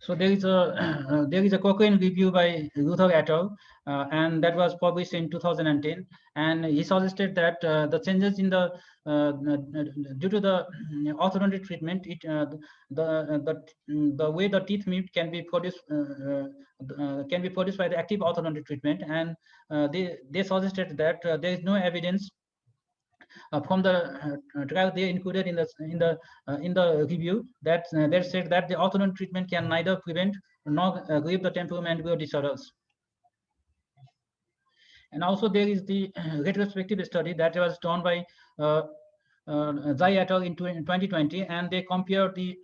So there is a there is a Cochrane review by Luther et al., and that was published in 2010. And he suggested that the changes in the due to the orthodontic treatment, the way the teeth meat can be produced by the active orthodontic treatment, and they suggested that there is no evidence from the trial they included in the review that they said that the orthodontic treatment can neither prevent nor relieve the temporomandibular disorders. And also there is the retrospective study that was done by Zai et al. In 2020, and they compared the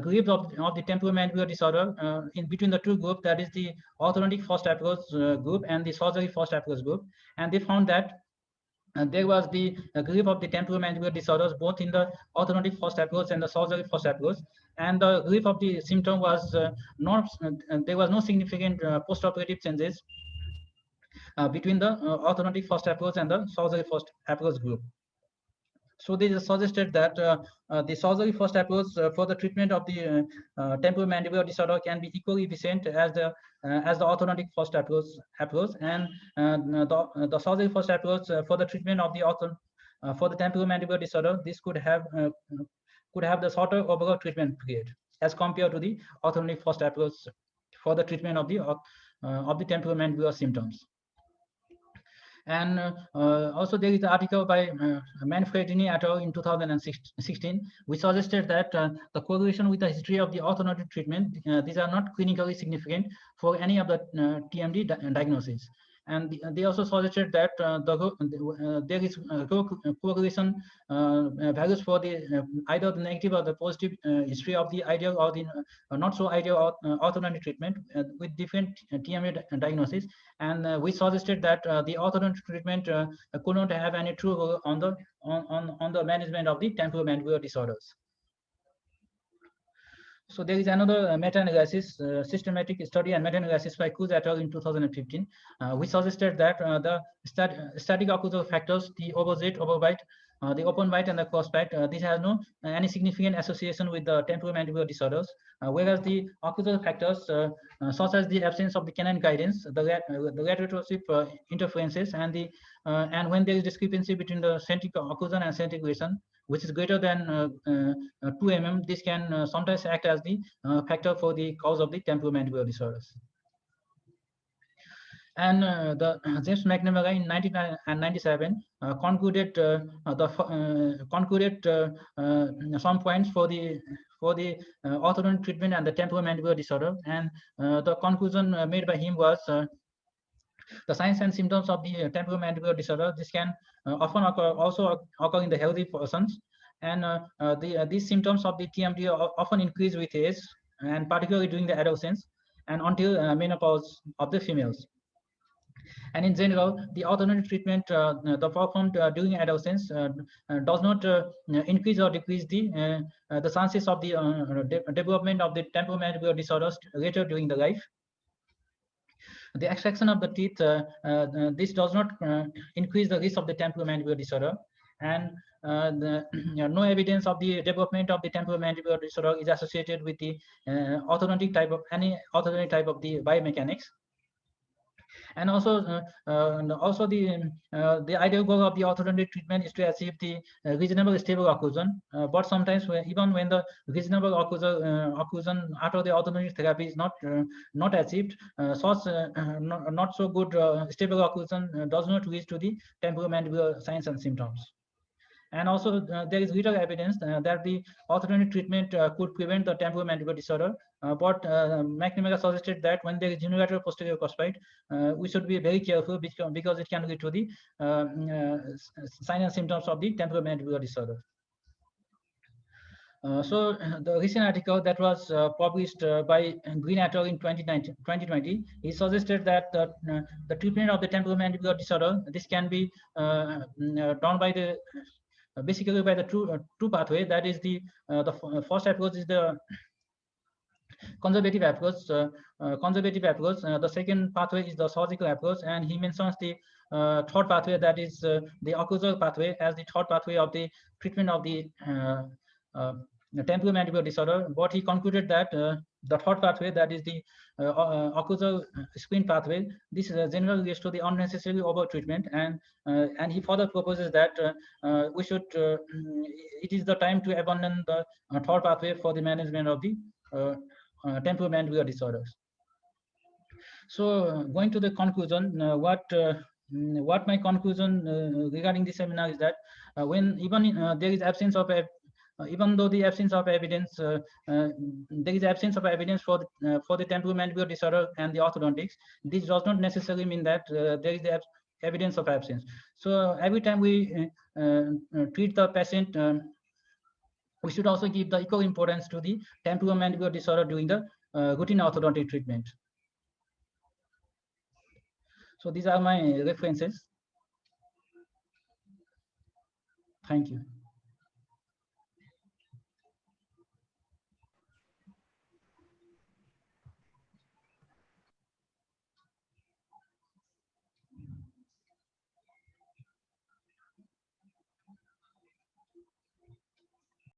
griefs of the temporomandibular disorder in between the two groups, that is the orthodontic first approach group and the surgery first approach group, and they found that there was the grief of the temporomandibular disorders both in the orthodontic first approach and the surgery first approach, and the grief of the symptom was not there was no significant post-operative changes between the orthodontic first approach and the surgery first approach group. So they just suggested that the surgery first approach for the treatment of the temporomandibular disorder can be equally efficient as the orthodontic first approach, and the surgery first approach for the treatment of the for the temporomandibular disorder, this could have the shorter overall treatment period as compared to the orthodontic first approach for the treatment of the temporomandibular symptoms. And also there is an article by Manfredini et al. In 2016, which suggested that the correlation with the history of the orthodontic treatment, these are not clinically significant for any of the TMD diagnoses. And they also suggested that there is correlation values for the either the negative or the positive history of the ideal or the not so ideal orthodontic treatment with different TMA diagnoses, and we suggested that the orthodontic treatment could not have any true role on the management of the temporomandibular disorders. So there is another meta-analysis, systematic study and meta-analysis by Cruz et al. In 2015, which suggested that the static occlusal factors, the overjet, overbite, the open bite, and the cross bite, this has no any significant association with the temporomandibular disorders, whereas the occlusal factors, such as the absence of the canine guidance, the retrogressive interferences, and when there is discrepancy between the centric occlusion and centric lesion, which is greater than 2 mm, this can sometimes act as the factor for the cause of the temporomandibular disorders. And the James McNamara in 1997 concluded some points for the orthodontic treatment and the temporomandibular disorder, and the conclusion made by him was the signs and symptoms of the temporomandibular disorder. This can often also occur in the healthy persons, and these symptoms of the TMD often increase with age, and particularly during the adolescence and until menopause of the females. And in general, the orthodontic treatment performed during adolescence does not increase or decrease the chances of the development of the temporomandibular disorders later during the life. The extraction of the teeth, this does not increase the risk of the temporomandibular disorder, and no evidence of the development of the temporomandibular disorder is associated with the orthodontic type of the biomechanics. And also the ideal goal of the orthodontic treatment is to achieve the reasonable stable occlusion, but sometimes even when the reasonable occlusion after the orthodontic therapy is not achieved, such not so good stable occlusion does not lead to the temporomandibular signs and symptoms. And also there is little evidence that the orthodontic treatment could prevent the temporomandibular disorder, but McNamara suggested that when there is unilateral posterior crossbite, we should be very careful because it can lead to the signs and symptoms of the temporomandibular disorder. So the recent article that was published by Green et al. In 2020, he suggested that the treatment of the temporomandibular disorder, this can be done by the basically by the two pathway. That is the first approach is the conservative approach. The second pathway is the surgical approach, and he mentions the third pathway, that is the occlusal pathway, as the third pathway of the treatment of the temporomandibular disorder, but he concluded that the third pathway, that is the occlusal spleen pathway, this generally leads to the unnecessary over treatment, and he further proposes that we should it is the time to abandon the third pathway for the management of the temporomandibular disorders. So going to the conclusion, what my conclusion regarding this seminar is that when even there is absence of even though the absence of evidence, there is absence of evidence for the temporomandibular disorder and the orthodontics, this does not necessarily mean that there is the evidence of absence. So every time we treat the patient, we should also give the equal importance to the temporomandibular disorder during the routine orthodontic treatment. So these are my references. Thank you.